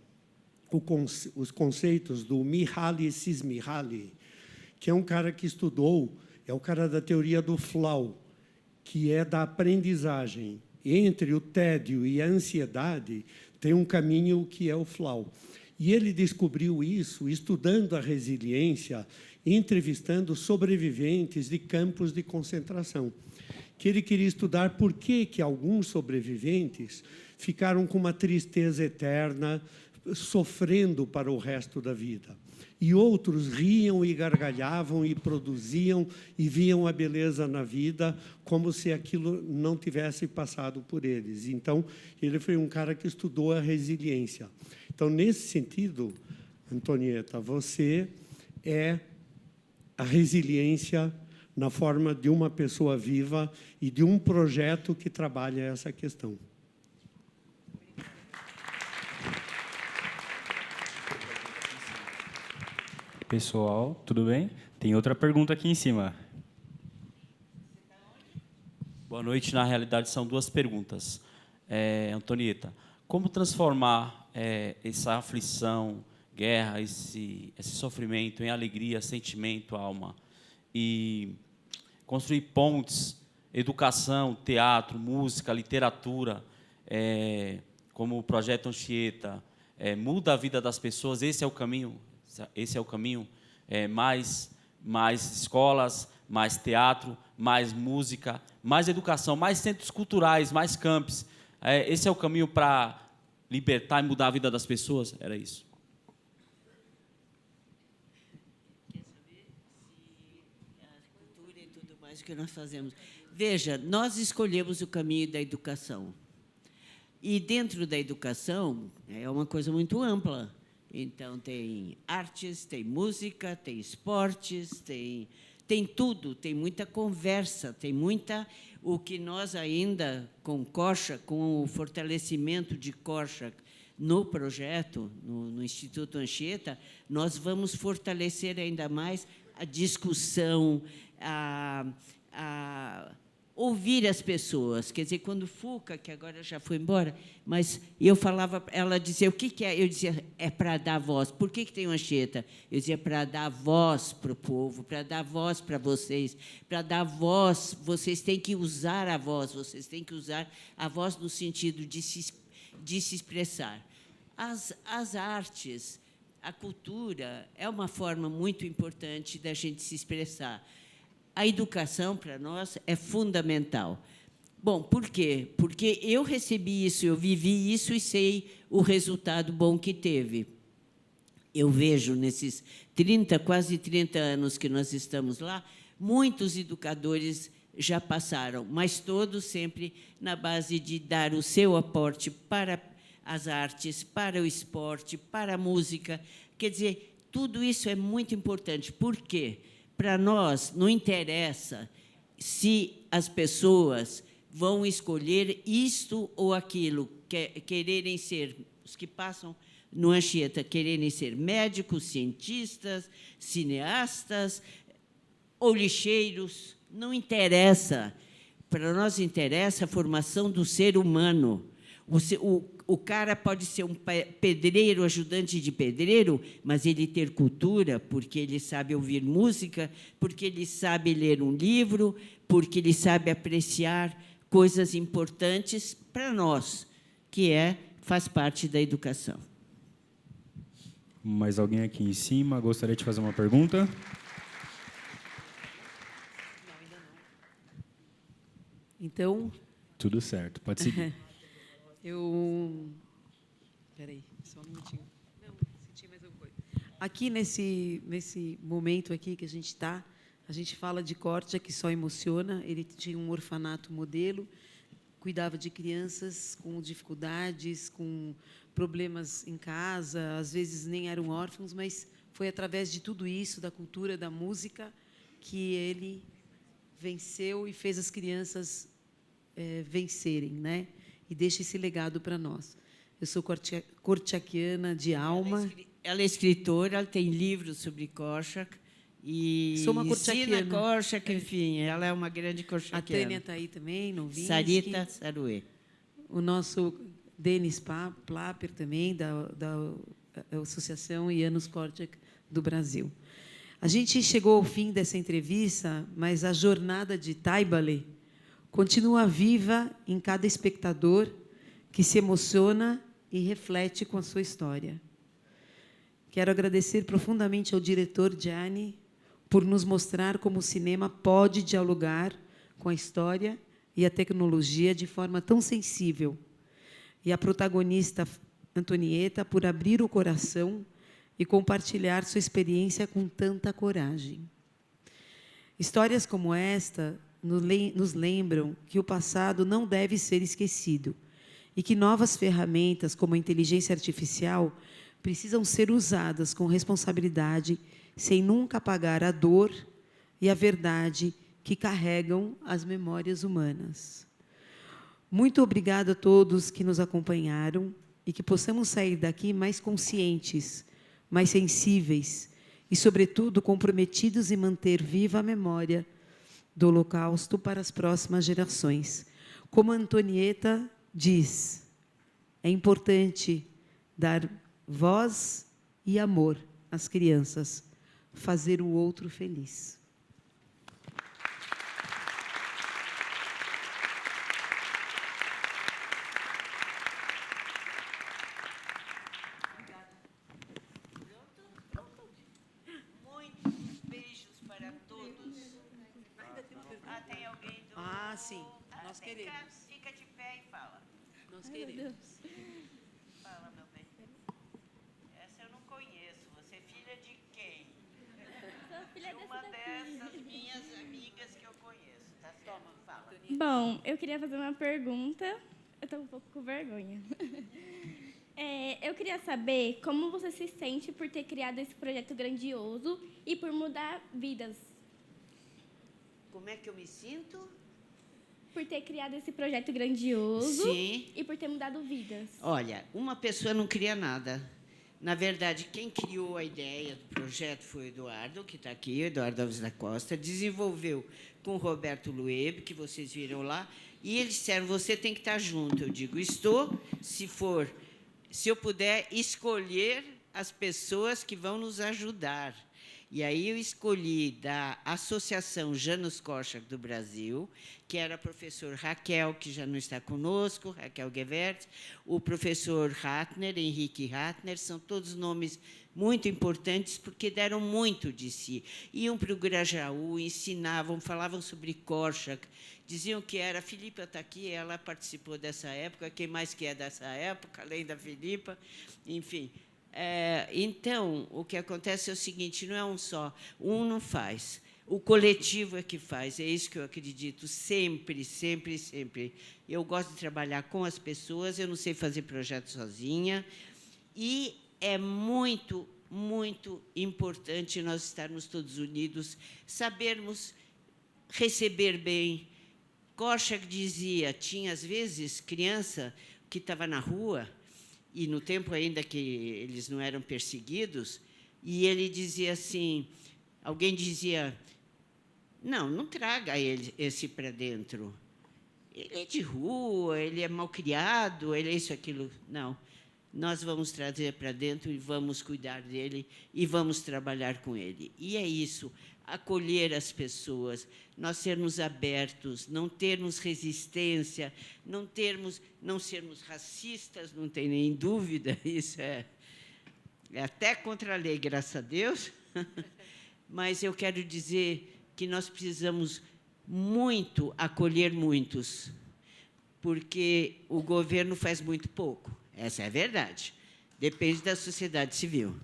os conceitos do Mihaly Csikszentmihalyi, que é um cara que estudou, é o cara da teoria do flow, que é da aprendizagem. Entre o tédio e a ansiedade, tem um caminho que é o flow. E ele descobriu isso estudando a resiliência, entrevistando sobreviventes de campos de concentração, que ele queria estudar por que alguns sobreviventes ficaram com uma tristeza eterna, sofrendo para o resto da vida. E outros riam e gargalhavam e produziam e viam a beleza na vida como se aquilo não tivesse passado por eles. Então, ele foi um cara que estudou a resiliência. Então, nesse sentido, Antonieta, você é a resiliência na forma de uma pessoa viva e de um projeto que trabalha essa questão. Pessoal, tudo bem? Tem outra pergunta aqui em cima. Boa noite. Na realidade, são duas perguntas. Antonieta, como transformar essa aflição, guerra, esse sofrimento em alegria, sentimento, alma, e construir pontes, educação, teatro, música, literatura, como o Projeto Anchieta, muda a vida das pessoas? Esse é o caminho? Esse é o caminho? Mais escolas, mais teatro, mais música, mais educação, mais centros culturais, mais campos. Esse é o caminho para libertar e mudar a vida das pessoas? Era isso. Quer saber se a cultura e tudo mais que nós fazemos? Veja, nós escolhemos o caminho da educação. E, dentro da educação, é uma coisa muito ampla. Então, tem artes, tem música, tem esportes, tem tudo, tem muita conversa, tem muita... O que nós ainda, com Korczak, com o fortalecimento de Korczak no projeto, no Instituto Anchieta, nós vamos fortalecer ainda mais a discussão, ouvir as pessoas. Quer dizer, quando Fuca, que agora já foi embora, mas eu falava, ela dizia, o que é? Eu dizia, é para dar voz. Por que tem uma Anchieta? Eu dizia, para dar voz para o povo, para dar voz para vocês, para dar voz, vocês têm que usar a voz, vocês têm que usar a voz no sentido de se expressar. As artes, a cultura, é uma forma muito importante da gente se expressar. A educação, para nós, é fundamental. Bom, por quê? Porque eu recebi isso, eu vivi isso e sei o resultado bom que teve. Eu vejo, nesses quase 30 anos que nós estamos lá, muitos educadores já passaram, mas todos sempre na base de dar o seu aporte para as artes, para o esporte, para a música. Quer dizer, tudo isso é muito importante. Por quê? Para nós, não interessa se as pessoas vão escolher isto ou aquilo, quererem ser, os que passam no Anchieta, quererem ser médicos, cientistas, cineastas ou lixeiros, não interessa. Para nós interessa a formação do ser humano. O cara pode ser um pedreiro, ajudante de pedreiro, mas ele ter cultura, porque ele sabe ouvir música, porque ele sabe ler um livro, porque ele sabe apreciar coisas importantes para nós, que faz parte da educação. Mais alguém aqui em cima gostaria de fazer uma pergunta? Então... Tudo certo, pode seguir. Espera aí, só um minutinho. Não, senti mais alguma coisa. Aqui, nesse momento aqui que a gente está, a gente fala de Korczak, que só emociona. Ele tinha um orfanato modelo, cuidava de crianças com dificuldades, com problemas em casa, às vezes nem eram órfãos, mas foi através de tudo isso, da cultura, da música, que ele venceu e fez as crianças vencerem, né? E deixa esse legado para nós. Eu sou korczakiana de alma. Ela é escritora, ela tem livros sobre Korczak e sou uma korczakiana. ensina Korczak, enfim, ela é uma grande korczakiana. A Tânia está aí também, Novinsky. Sarita Saruê. O nosso Denis Plaper também, da Associação Janusz Korczak do Brasil. A gente chegou ao fim dessa entrevista, mas a jornada de Taibale continua viva em cada espectador que se emociona e reflete com a sua história. Quero agradecer profundamente ao diretor Gianni por nos mostrar como o cinema pode dialogar com a história e a tecnologia de forma tão sensível, e à protagonista Antonieta por abrir o coração e compartilhar sua experiência com tanta coragem. Histórias como esta nos lembram que o passado não deve ser esquecido e que novas ferramentas, como a inteligência artificial, precisam ser usadas com responsabilidade, sem nunca apagar a dor e a verdade que carregam as memórias humanas. Muito obrigada a todos que nos acompanharam e que possamos sair daqui mais conscientes, mais sensíveis e, sobretudo, comprometidos em manter viva a memória do Holocausto para as próximas gerações. Como a Antonieta diz, é importante dar voz e amor às crianças, fazer o outro feliz. Muitos beijos para todos. Tem alguém do... Ah, sim, nós queremos. Fica de pé e fala. Nós queremos. Fala, meu bem. Essa eu não conheço. Você é filha de quem? Sou filha de uma dessas minhas amigas que eu conheço. Tá? Toma, fala. Bom, eu queria fazer uma pergunta. Eu estou um pouco com vergonha. Eu queria saber como você se sente por ter criado esse projeto grandioso e por mudar vidas. Como é que eu me sinto? Por ter criado esse projeto grandioso. Sim. E por ter mudado vidas. Olha, uma pessoa não cria nada. Na verdade, quem criou a ideia do projeto foi o Eduardo, que está aqui, o Eduardo Alves da Costa, desenvolveu com o Roberto Lueb, que vocês viram lá, e eles disseram, você tem que estar junto. Eu digo, estou, se eu puder escolher as pessoas que vão nos ajudar. E aí eu escolhi da Associação Janusz Korczak do Brasil, que era a professora Raquel, que já não está conosco, Raquel Gewert, o professor Ratner, Henrique Ratner, são todos nomes muito importantes, porque deram muito de si. Iam para o Grajaú, ensinavam, falavam sobre Korczak, diziam que era... A Filipa está aqui, ela participou dessa época, quem mais que é dessa época, além da Filipa, enfim... Então, o que acontece é o seguinte, não é um só, um não faz, o coletivo é que faz, é isso que eu acredito, sempre, sempre, sempre. Eu gosto de trabalhar com as pessoas, eu não sei fazer projeto sozinha, e é muito, muito importante nós estarmos todos unidos, sabermos receber bem. Korczak dizia, tinha, às vezes, criança que estava na rua, e no tempo ainda que eles não eram perseguidos, e ele dizia assim, alguém dizia, não traga esse para dentro. Ele é de rua, ele é malcriado, ele é isso, aquilo. Não, nós vamos trazer para dentro e vamos cuidar dele e vamos trabalhar com ele. E é isso, acolher as pessoas, nós sermos abertos, não termos resistência, não sermos racistas, não tem nem dúvida, isso é até contra a lei, graças a Deus, mas eu quero dizer que nós precisamos muito acolher muitos, porque o governo faz muito pouco, essa é a verdade, depende da sociedade civil.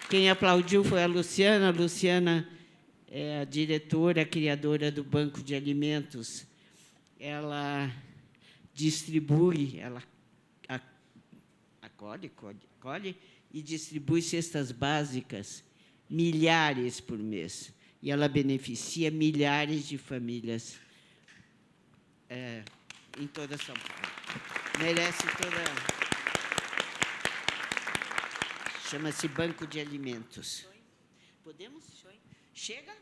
Quem aplaudiu foi a Luciana. A Luciana é a diretora, a criadora do Banco de Alimentos. Ela distribui, ela acolhe e distribui cestas básicas, milhares por mês. E ela beneficia milhares de famílias em toda São Paulo. Merece toda... Chama-se Banco de Alimentos. Podemos? Chega?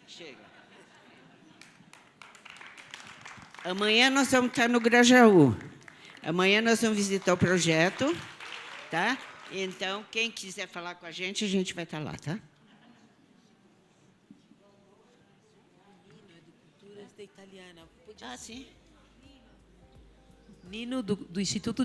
Chega. Amanhã nós vamos estar no Grajaú. Amanhã nós vamos visitar o projeto, tá? Então, quem quiser falar com a gente vai estar lá, tá? Ah, sim. Nino, do Instituto de